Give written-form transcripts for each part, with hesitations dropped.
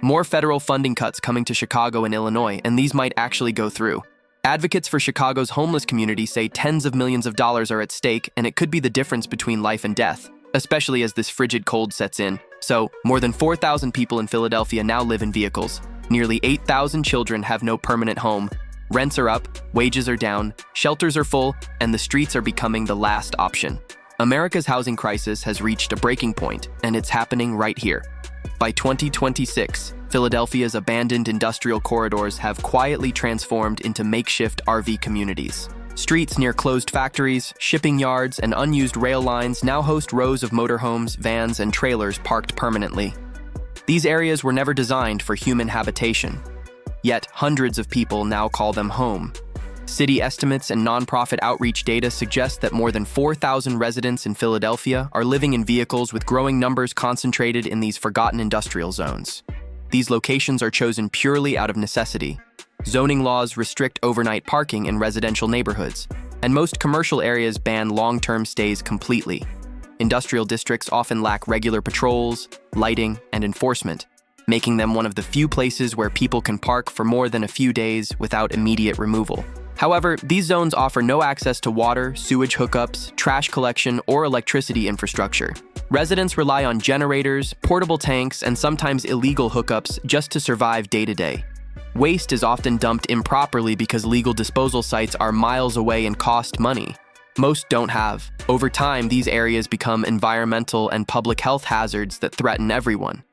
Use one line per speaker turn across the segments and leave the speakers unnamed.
More federal funding cuts coming to Chicago and Illinois, and these might actually go through. Advocates for Chicago's homeless community say tens of millions of dollars are at stake, and it could be the difference between life and death, especially as this frigid cold sets in. So, more than 4,000 people in Philadelphia now live in vehicles. Nearly 8,000 children have no permanent home. Rents are up, wages are down, shelters are full, and the streets are becoming the last option. America's housing crisis has reached a breaking point, and it's happening right here. By 2026, Philadelphia's abandoned industrial corridors have quietly transformed into makeshift RV communities. Streets near closed factories, shipping yards, and unused rail lines now host rows of motorhomes, vans, and trailers parked permanently. These areas were never designed for human habitation, yet hundreds of people now call them home. City estimates and nonprofit outreach data suggest that more than 4,000 residents in Philadelphia are living in vehicles, with growing numbers concentrated in these forgotten industrial zones. These locations are chosen purely out of necessity. Zoning laws restrict overnight parking in residential neighborhoods, and most commercial areas ban long-term stays completely. Industrial districts often lack regular patrols, lighting, and enforcement, making them one of the few places where people can park for more than a few days without immediate removal. However, these zones offer no access to water, sewage hookups, trash collection, or electricity infrastructure. Residents rely on generators, portable tanks, and sometimes illegal hookups just to survive day to day. Waste is often dumped improperly because legal disposal sites are miles away and cost money. Most don't have. Over time, these areas become environmental and public health hazards that threaten everyone.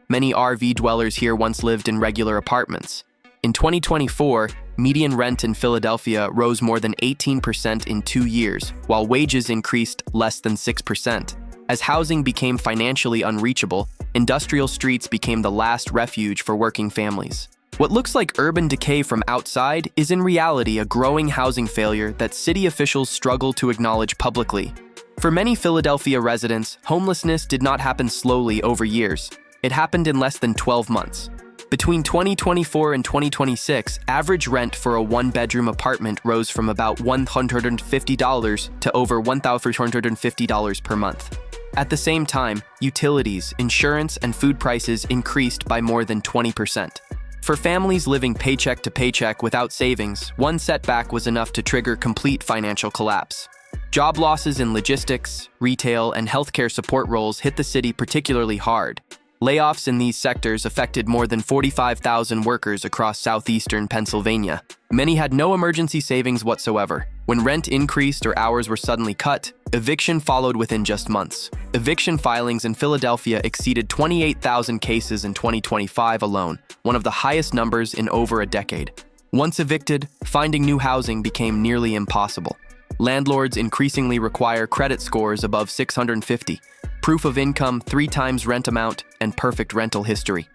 Many RV dwellers here once lived in regular apartments. In 2024, median rent in Philadelphia rose more than 18% in 2 years, while wages increased less than 6%. As housing became financially unreachable, industrial streets became the last refuge for working families. What looks like urban decay from outside is in reality a growing housing failure that city officials struggle to acknowledge publicly. For many Philadelphia residents, homelessness did not happen slowly over years. It happened in less than 12 months. Between 2024 and 2026, average rent for a one-bedroom apartment rose from about $150 to over $1,450 per month. At the same time, utilities, insurance, and food prices increased by more than 20%. For families living paycheck to paycheck without savings, one setback was enough to trigger complete financial collapse. Job losses in logistics, retail, and healthcare support roles hit the city particularly hard. Layoffs in these sectors affected more than 45,000 workers across southeastern Pennsylvania. Many had no emergency savings whatsoever. When rent increased or hours were suddenly cut, eviction followed within just months. Eviction filings in Philadelphia exceeded 28,000 cases in 2025 alone, one of the highest numbers in over a decade. Once evicted, finding new housing became nearly impossible. Landlords increasingly require credit scores above 650, proof of income 3 times rent amount, and perfect rental history.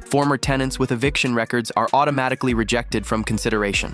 Former tenants with eviction records are automatically rejected from consideration.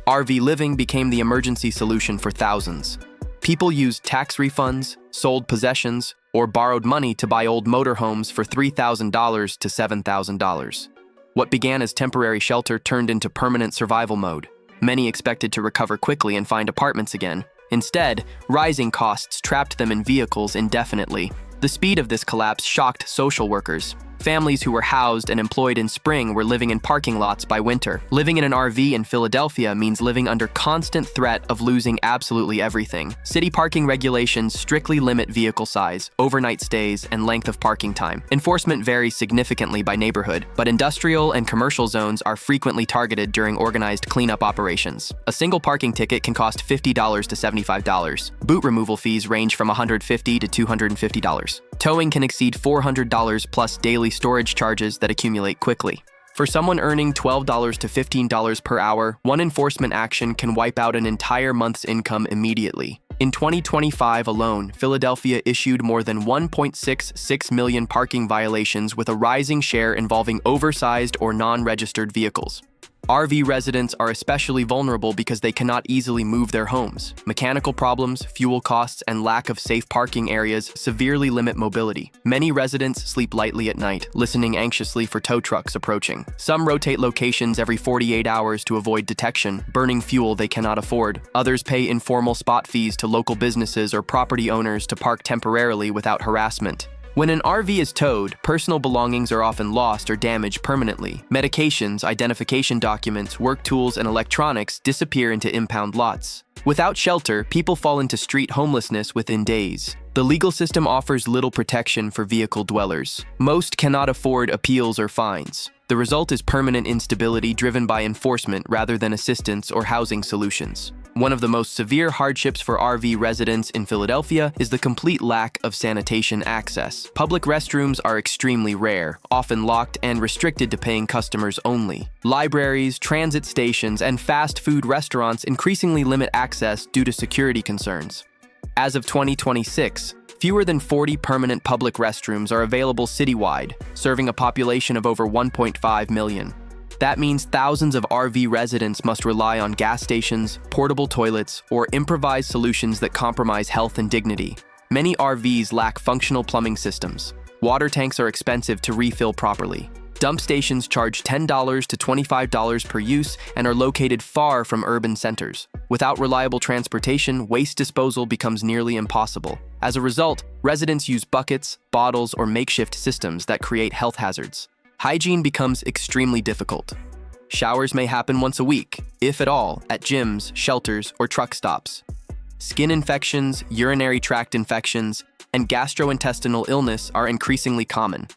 RV living became the emergency solution for thousands. People used tax refunds, sold possessions, or borrowed money to buy old motorhomes for $3,000 to $7,000. What began as temporary shelter turned into permanent survival mode. Many expected to recover quickly and find apartments again. Instead, rising costs trapped them in vehicles indefinitely. The speed of this collapse shocked social workers. Families who were housed and employed in spring were living in parking lots by winter. Living in an RV in Philadelphia means living under constant threat of losing absolutely everything. City parking regulations strictly limit vehicle size, overnight stays, and length of parking time. Enforcement varies significantly by neighborhood, but industrial and commercial zones are frequently targeted during organized cleanup operations. A single parking ticket can cost $50 to $75. Boot removal fees range from $150 to $250. Towing can exceed $400 plus daily storage charges that accumulate quickly. For someone earning $12 to $15 per hour, one enforcement action can wipe out an entire month's income immediately. In 2025 alone, Philadelphia issued more than 1.66 million parking violations, with a rising share involving oversized or non-registered vehicles. RV residents are especially vulnerable because they cannot easily move their homes. Mechanical problems, fuel costs, and lack of safe parking areas severely limit mobility. Many residents sleep lightly at night, listening anxiously for tow trucks approaching. Some rotate locations every 48 hours to avoid detection, burning fuel they cannot afford. Others pay informal spot fees to local businesses or property owners to park temporarily without harassment. When an RV is towed, personal belongings are often lost or damaged permanently. Medications, identification documents, work tools, and electronics disappear into impound lots. Without shelter, people fall into street homelessness within days. The legal system offers little protection for vehicle dwellers. Most cannot afford appeals or fines. The result is permanent instability driven by enforcement rather than assistance or housing solutions. One of the most severe hardships for RV residents in Philadelphia is the complete lack of sanitation access. Public restrooms are extremely rare, often locked and restricted to paying customers only. Libraries, transit stations, and fast food restaurants increasingly limit access due to security concerns. As of 2026, fewer than 40 permanent public restrooms are available citywide, serving a population of over 1.5 million. That means thousands of RV residents must rely on gas stations, portable toilets, or improvised solutions that compromise health and dignity. Many RVs lack functional plumbing systems. Water tanks are expensive to refill properly. Dump stations charge $10 to $25 per use and are located far from urban centers. Without reliable transportation, waste disposal becomes nearly impossible. As a result, residents use buckets, bottles, or makeshift systems that create health hazards. Hygiene becomes extremely difficult. Showers may happen once a week, if at all, at gyms, shelters, or truck stops. Skin infections, urinary tract infections, and gastrointestinal illness are increasingly common.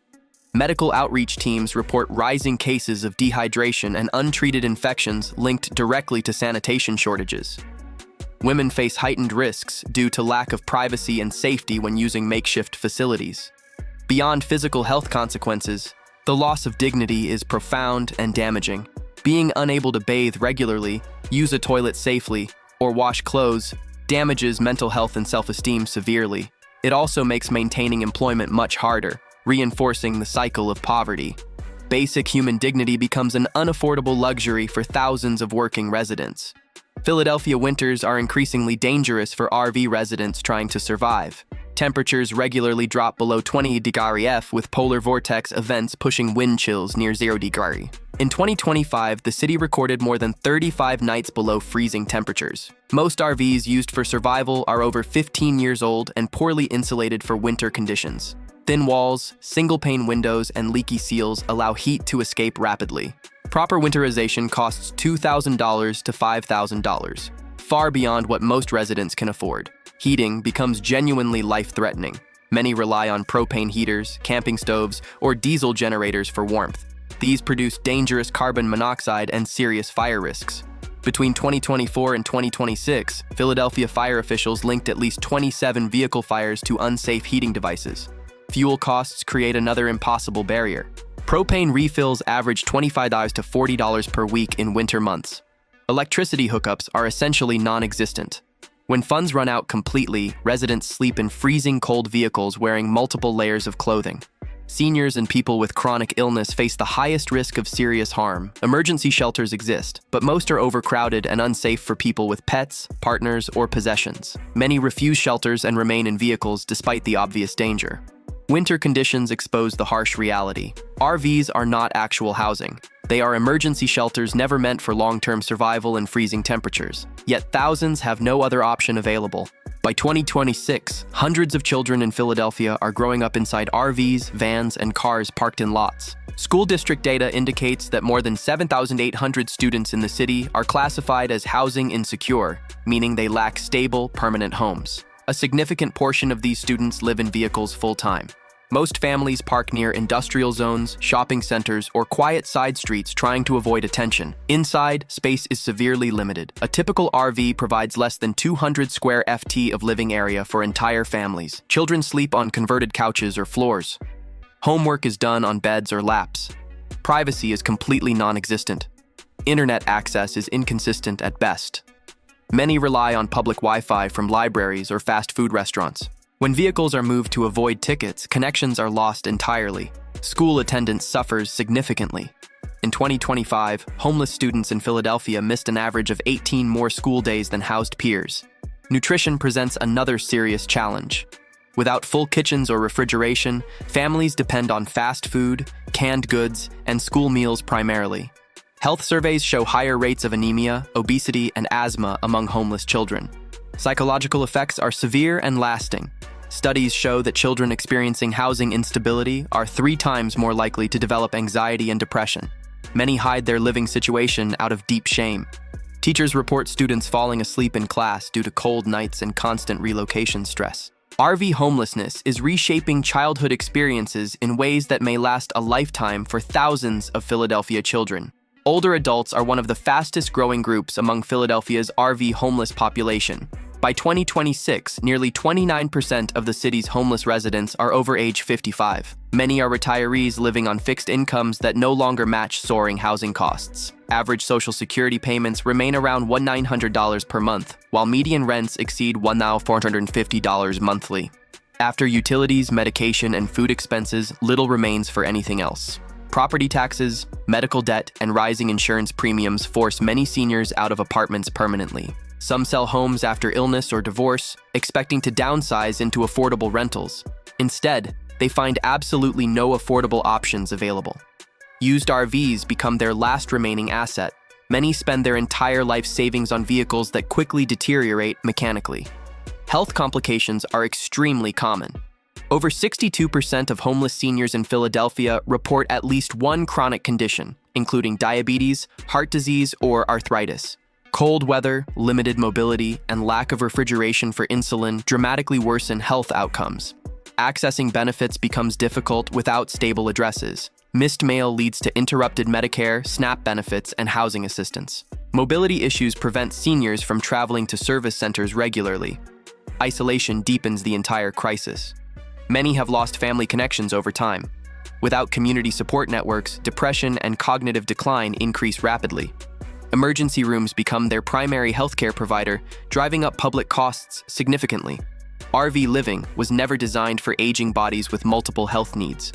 Medical outreach teams report rising cases of dehydration and untreated infections linked directly to sanitation shortages. Women face heightened risks due to lack of privacy and safety when using makeshift facilities. Beyond physical health consequences, the loss of dignity is profound and damaging. Being unable to bathe regularly, use a toilet safely, or wash clothes damages mental health and self-esteem severely. It also makes maintaining employment much harder, reinforcing the cycle of poverty. Basic human dignity becomes an unaffordable luxury for thousands of working residents. Philadelphia winters are increasingly dangerous for RV residents trying to survive. Temperatures regularly drop below 20 degrees F, with polar vortex events pushing wind chills near 0 degrees. In 2025, the city recorded more than 35 nights below freezing temperatures. Most RVs used for survival are over 15 years old and poorly insulated for winter conditions. Thin walls, single-pane windows, and leaky seals allow heat to escape rapidly. Proper winterization costs $2,000 to $5,000, far beyond what most residents can afford. Heating becomes genuinely life-threatening. Many rely on propane heaters, camping stoves, or diesel generators for warmth. These produce dangerous carbon monoxide and serious fire risks. Between 2024 and 2026, Philadelphia fire officials linked at least 27 vehicle fires to unsafe heating devices. Fuel costs create another impossible barrier. Propane refills average $25 to $40 per week in winter months. Electricity hookups are essentially non-existent. When funds run out completely, residents sleep in freezing cold vehicles wearing multiple layers of clothing. Seniors and people with chronic illness face the highest risk of serious harm. Emergency shelters exist, but most are overcrowded and unsafe for people with pets, partners, or possessions. Many refuse shelters and remain in vehicles despite the obvious danger. Winter conditions expose the harsh reality. RVs are not actual housing. They are emergency shelters never meant for long-term survival in freezing temperatures. Yet thousands have no other option available. By 2026, hundreds of children in Philadelphia are growing up inside RVs, vans, and cars parked in lots. School district data indicates that more than 7,800 students in the city are classified as housing insecure, meaning they lack stable, permanent homes. A significant portion of these students live in vehicles full-time. Most families park near industrial zones, shopping centers, or quiet side streets trying to avoid attention. Inside, space is severely limited. A typical RV provides less than 200 square ft of living area for entire families. Children sleep on converted couches or floors. Homework is done on beds or laps. Privacy is completely non-existent. Internet access is inconsistent at best. Many rely on public Wi-Fi from libraries or fast food restaurants. When vehicles are moved to avoid tickets, connections are lost entirely. School attendance suffers significantly. In 2025, homeless students in Philadelphia missed an average of 18 more school days than housed peers. Nutrition presents another serious challenge. Without full kitchens or refrigeration, families depend on fast food, canned goods, and school meals primarily. Health surveys show higher rates of anemia, obesity, and asthma among homeless children. Psychological effects are severe and lasting. Studies show that children experiencing housing instability are 3 times more likely to develop anxiety and depression. Many hide their living situation out of deep shame. Teachers report students falling asleep in class due to cold nights and constant relocation stress. RV homelessness is reshaping childhood experiences in ways that may last a lifetime for thousands of Philadelphia children. Older adults are one of the fastest growing groups among Philadelphia's RV homeless population. By 2026, nearly 29% of the city's homeless residents are over age 55. Many are retirees living on fixed incomes that no longer match soaring housing costs. Average Social Security payments remain around $1,900 per month, while median rents exceed $1,450 monthly. After utilities, medication, and food expenses, little remains for anything else. Property taxes, medical debt, and rising insurance premiums force many seniors out of apartments permanently. Some sell homes after illness or divorce, expecting to downsize into affordable rentals. Instead, they find absolutely no affordable options available. Used RVs become their last remaining asset. Many spend their entire life savings on vehicles that quickly deteriorate mechanically. Health complications are extremely common. Over 62% of homeless seniors in Philadelphia report at least one chronic condition, including diabetes, heart disease, or arthritis. Cold weather, limited mobility, and lack of refrigeration for insulin dramatically worsen health outcomes. Accessing benefits becomes difficult without stable addresses. Missed mail leads to interrupted Medicare, SNAP benefits, and housing assistance. Mobility issues prevent seniors from traveling to service centers regularly. Isolation deepens the entire crisis. Many have lost family connections over time. Without community support networks, depression and cognitive decline increase rapidly. Emergency rooms become their primary healthcare provider, driving up public costs significantly. RV living was never designed for aging bodies with multiple health needs.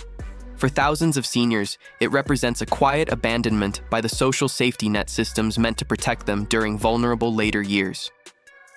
For thousands of seniors, it represents a quiet abandonment by the social safety net systems meant to protect them during vulnerable later years.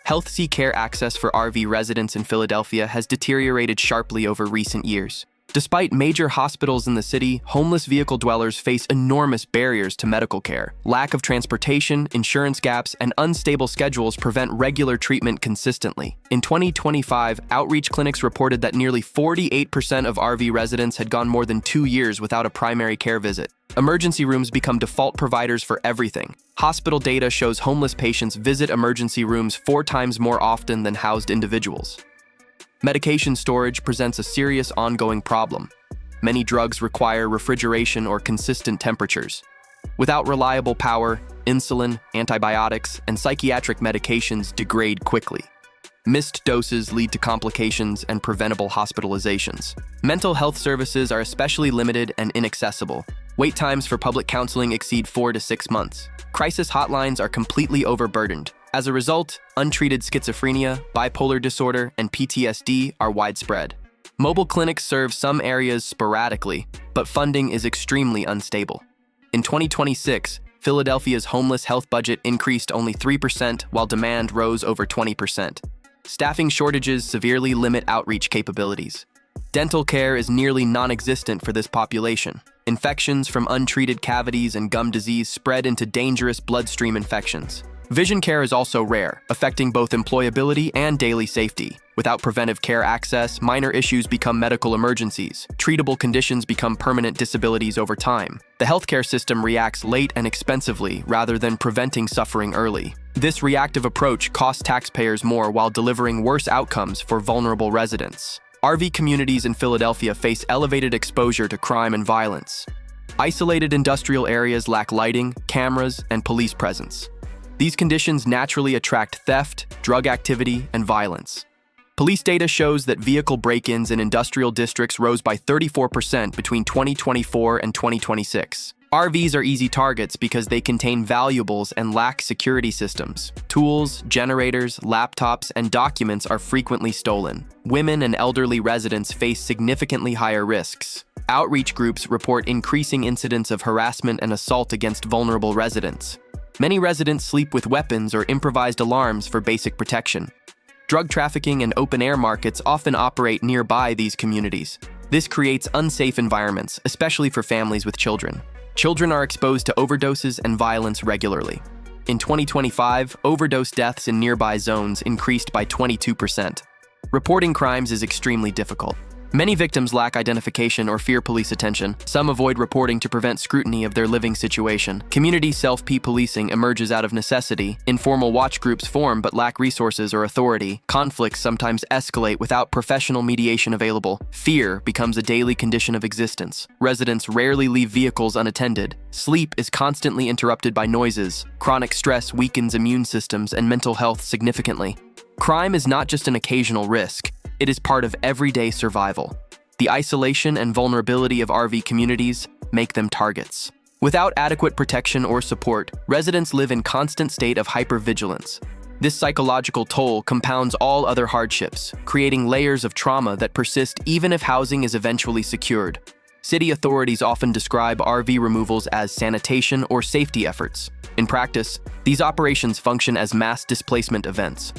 Health care access for RV residents in Philadelphia has deteriorated sharply over recent years. Despite major hospitals in the city, homeless vehicle dwellers face enormous barriers to medical care. Lack of transportation, insurance gaps, and unstable schedules prevent regular treatment consistently. In 2025, outreach clinics reported that nearly 48% of RV residents had gone more than 2 years without a primary care visit. Emergency rooms become default providers for everything. Hospital data shows homeless patients visit emergency rooms 4 times more often than housed individuals. Medication storage presents a serious ongoing problem. Many drugs require refrigeration or consistent temperatures. Without reliable power, insulin, antibiotics, and psychiatric medications degrade quickly. Missed doses lead to complications and preventable hospitalizations. Mental health services are especially limited and inaccessible. Wait times for public counseling exceed 4 to 6 months. Crisis hotlines are completely overburdened. As a result, untreated schizophrenia, bipolar disorder, and PTSD are widespread. Mobile clinics serve some areas sporadically, but funding is extremely unstable. In 2026, Philadelphia's homeless health budget increased only 3%, while demand rose over 20%. Staffing shortages severely limit outreach capabilities. Dental care is nearly non-existent for this population. Infections from untreated cavities and gum disease spread into dangerous bloodstream infections. Vision care is also rare, affecting both employability and daily safety. Without preventive care access, minor issues become medical emergencies. Treatable conditions become permanent disabilities over time. The healthcare system reacts late and expensively rather than preventing suffering early. This reactive approach costs taxpayers more while delivering worse outcomes for vulnerable residents. RV communities in Philadelphia face elevated exposure to crime and violence. Isolated industrial areas lack lighting, cameras, and police presence. These conditions naturally attract theft, drug activity, and violence. Police data shows that vehicle break-ins in industrial districts rose by 34% between 2024 and 2026. RVs are easy targets because they contain valuables and lack security systems. Tools, generators, laptops, and documents are frequently stolen. Women and elderly residents face significantly higher risks. Outreach groups report increasing incidents of harassment and assault against vulnerable residents. Many residents sleep with weapons or improvised alarms for basic protection. Drug trafficking and open-air markets often operate nearby these communities. This creates unsafe environments, especially for families with children. Children are exposed to overdoses and violence regularly. In 2025, overdose deaths in nearby zones increased by 22%. Reporting crimes is extremely difficult. Many victims lack identification or fear police attention. Some avoid reporting to prevent scrutiny of their living situation. Community self-policing emerges out of necessity. Informal watch groups form but lack resources or authority. Conflicts sometimes escalate without professional mediation available. Fear becomes a daily condition of existence. Residents rarely leave vehicles unattended. Sleep is constantly interrupted by noises. Chronic stress weakens immune systems and mental health significantly. Crime is not just an occasional risk. It is part of everyday survival. The isolation and vulnerability of RV communities make them targets. Without adequate protection or support, residents live in constant state of hypervigilance. This psychological toll compounds all other hardships, creating layers of trauma that persist even if housing is eventually secured. City authorities often describe RV removals as sanitation or safety efforts. In practice, these operations function as mass displacement events.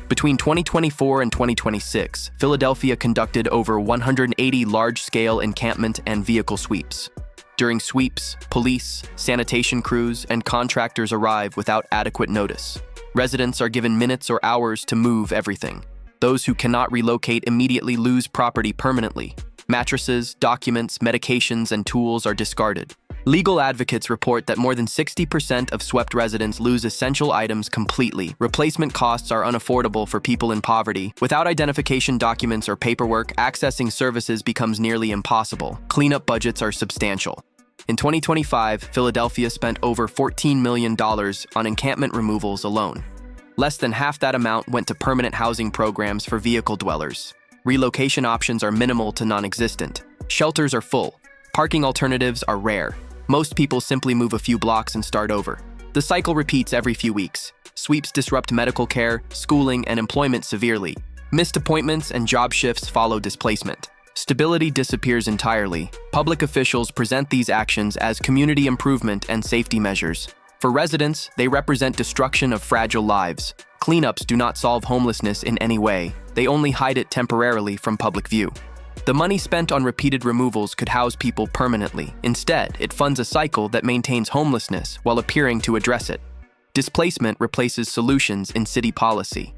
Between 2024 and 2026, Philadelphia conducted over 180 large-scale encampment and vehicle sweeps. During sweeps, police, sanitation crews, and contractors arrive without adequate notice. Residents are given minutes or hours to move everything. Those who cannot relocate immediately lose property permanently. Mattresses, documents, medications, and tools are discarded. Legal advocates report that more than 60% of swept residents lose essential items completely. Replacement costs are unaffordable for people in poverty. Without identification documents or paperwork, accessing services becomes nearly impossible. Cleanup budgets are substantial. In 2025, Philadelphia spent over $14 million on encampment removals alone. Less than half that amount went to permanent housing programs for vehicle dwellers. Relocation options are minimal to non-existent. Shelters are full. Parking alternatives are rare. Most people simply move a few blocks and start over. The cycle repeats every few weeks. Sweeps disrupt medical care, schooling, and employment severely. Missed appointments and job shifts follow displacement. Stability disappears entirely. Public officials present these actions as community improvement and safety measures. For residents, they represent destruction of fragile lives. Cleanups do not solve homelessness in any way. They only hide it temporarily from public view. The money spent on repeated removals could house people permanently. Instead, it funds a cycle that maintains homelessness while appearing to address it. Displacement replaces solutions in city policy.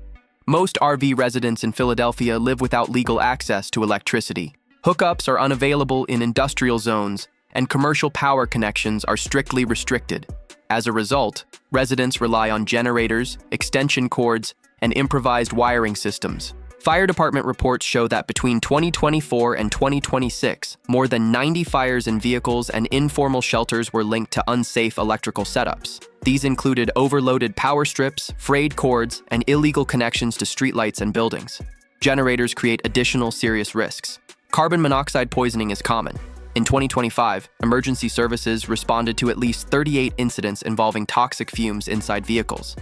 Most RV residents in Philadelphia live without legal access to electricity. Hookups are unavailable in industrial zones, and commercial power connections are strictly restricted. As a result, residents rely on generators, extension cords, and improvised wiring systems. Fire department reports show that between 2024 and 2026, more than 90 fires in vehicles and informal shelters were linked to unsafe electrical setups. These included overloaded power strips, frayed cords, and illegal connections to streetlights and buildings. Generators create additional serious risks. Carbon monoxide poisoning is common. In 2025, emergency services responded to at least 38 incidents involving toxic fumes inside vehicles.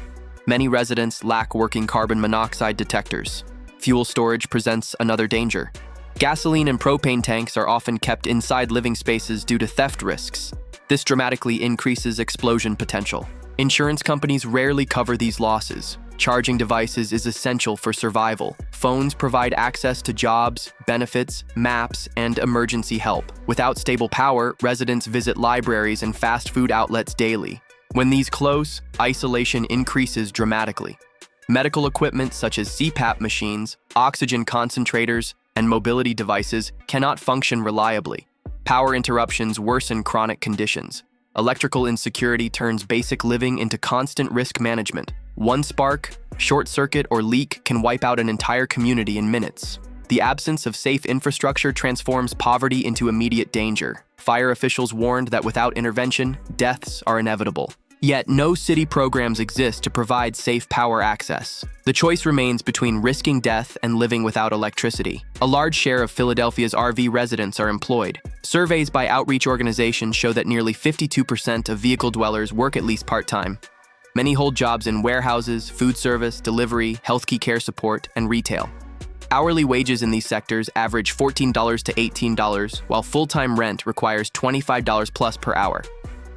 Many residents lack working carbon monoxide detectors. Fuel storage presents another danger. Gasoline and propane tanks are often kept inside living spaces due to theft risks. This dramatically increases explosion potential. Insurance companies rarely cover these losses. Charging devices is essential for survival. Phones provide access to jobs, benefits, maps, and emergency help. Without stable power, residents visit libraries and fast food outlets daily. When these close, isolation increases dramatically. Medical equipment such as CPAP machines, oxygen concentrators, and mobility devices cannot function reliably. Power interruptions worsen chronic conditions. Electrical insecurity turns basic living into constant risk management. One spark, short circuit, or leak can wipe out an entire community in minutes. The absence of safe infrastructure transforms poverty into immediate danger. Fire officials warned that without intervention, deaths are inevitable. Yet no city programs exist to provide safe power access. The choice remains between risking death and living without electricity. A large share of Philadelphia's RV residents are employed. Surveys by outreach organizations show that nearly 52% of vehicle dwellers work at least part-time. Many hold jobs in warehouses, food service, delivery, healthcare support, and retail. Hourly wages in these sectors average $14 to $18, while full-time rent requires $25 plus per hour.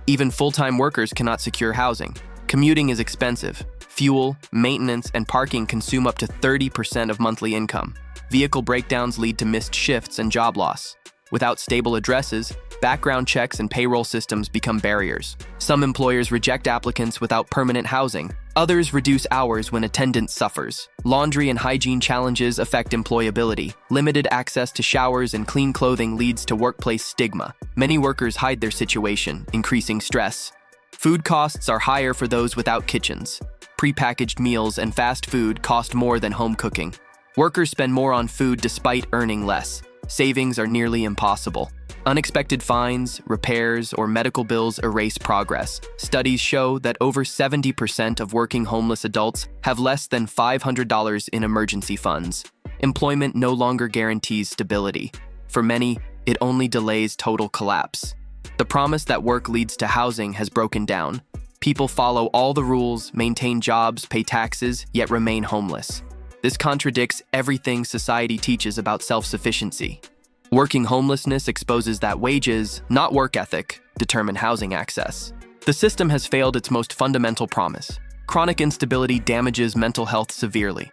Even full-time workers cannot secure housing. Commuting is expensive. Fuel, maintenance, and parking consume up to 30% of monthly income. Vehicle breakdowns lead to missed shifts and job loss. Without stable addresses, background checks and payroll systems become barriers. Some employers reject applicants without permanent housing. Others reduce hours when attendance suffers. Laundry and hygiene challenges affect employability. Limited access to showers and clean clothing leads to workplace stigma. Many workers hide their situation, increasing stress. Food costs are higher for those without kitchens. Prepackaged meals and fast food cost more than home cooking. Workers spend more on food despite earning less. Savings are nearly impossible. Unexpected fines, repairs, or medical bills erase progress. Studies show that over 70% of working homeless adults have less than $500 in emergency funds. Employment no longer guarantees stability. For many, it only delays total collapse. The promise that work leads to housing has broken down. People follow all the rules, maintain jobs, pay taxes, yet remain homeless. This contradicts everything society teaches about self-sufficiency. Working homelessness exposes that wages, not work ethic, determine housing access. The system has failed its most fundamental promise. Chronic instability damages mental health severely.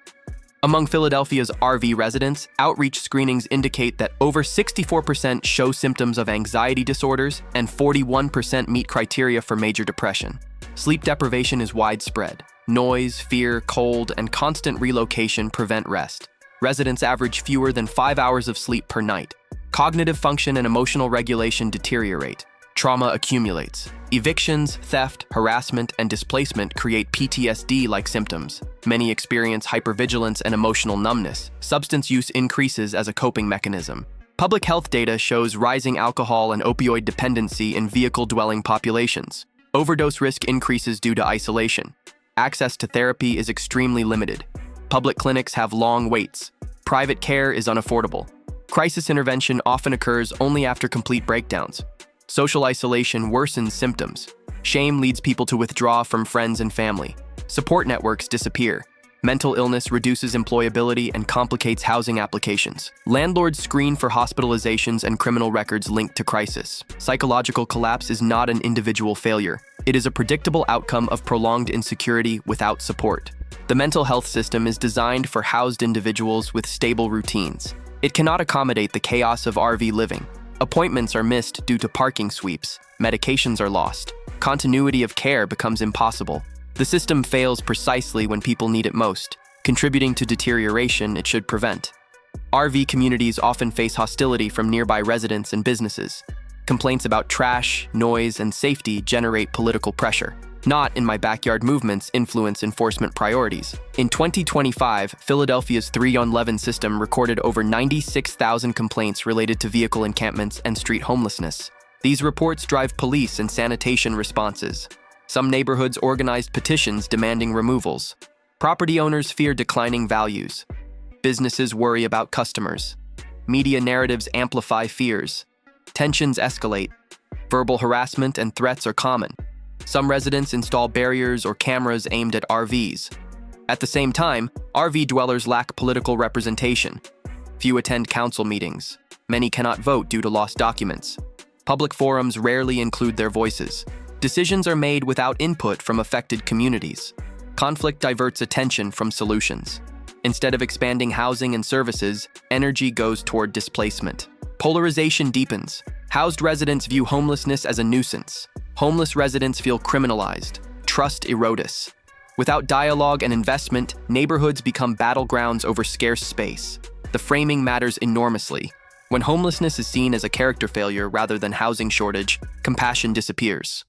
Among Philadelphia's RV residents, outreach screenings indicate that over 64% show symptoms of anxiety disorders and 41% meet criteria for major depression. Sleep deprivation is widespread. Noise, fear, cold, and constant relocation prevent rest. Residents average fewer than 5 hours of sleep per night. Cognitive function and emotional regulation deteriorate. Trauma accumulates. Evictions, theft, harassment, and displacement create PTSD-like symptoms. Many experience hypervigilance and emotional numbness. Substance use increases as a coping mechanism. Public health data shows rising alcohol and opioid dependency in vehicle-dwelling populations. Overdose risk increases due to isolation. Access to therapy is extremely limited. Public clinics have long waits. Private care is unaffordable. Crisis intervention often occurs only after complete breakdowns. Social isolation worsens symptoms. Shame leads people to withdraw from friends and family. Support networks disappear. Mental illness reduces employability and complicates housing applications. Landlords screen for hospitalizations and criminal records linked to crisis. Psychological collapse is not an individual failure. It is a predictable outcome of prolonged insecurity without support. The mental health system is designed for housed individuals with stable routines. It cannot accommodate the chaos of RV living. Appointments are missed due to parking sweeps. Medications are lost. Continuity of care becomes impossible. The system fails precisely when people need it most, contributing to deterioration it should prevent. RV communities often face hostility from nearby residents and businesses. Complaints about trash, noise, and safety generate political pressure. Not in my backyard movements influence enforcement priorities. In 2025, Philadelphia's 311 system recorded over 96,000 complaints related to vehicle encampments and street homelessness. These reports drive police and sanitation responses. Some neighborhoods organized petitions demanding removals. Property owners fear declining values. Businesses worry about customers. Media narratives amplify fears. Tensions escalate. Verbal harassment and threats are common. Some residents install barriers or cameras aimed at RVs. At the same time, RV dwellers lack political representation. Few attend council meetings. Many cannot vote due to lost documents. Public forums rarely include their voices. Decisions are made without input from affected communities. Conflict diverts attention from solutions. Instead of expanding housing and services, energy goes toward displacement. Polarization deepens. Housed residents view homelessness as a nuisance. Homeless residents feel criminalized. Trust erodes. Without dialogue and investment, neighborhoods become battlegrounds over scarce space. The framing matters enormously. When homelessness is seen as a character failure rather than housing shortage, compassion disappears.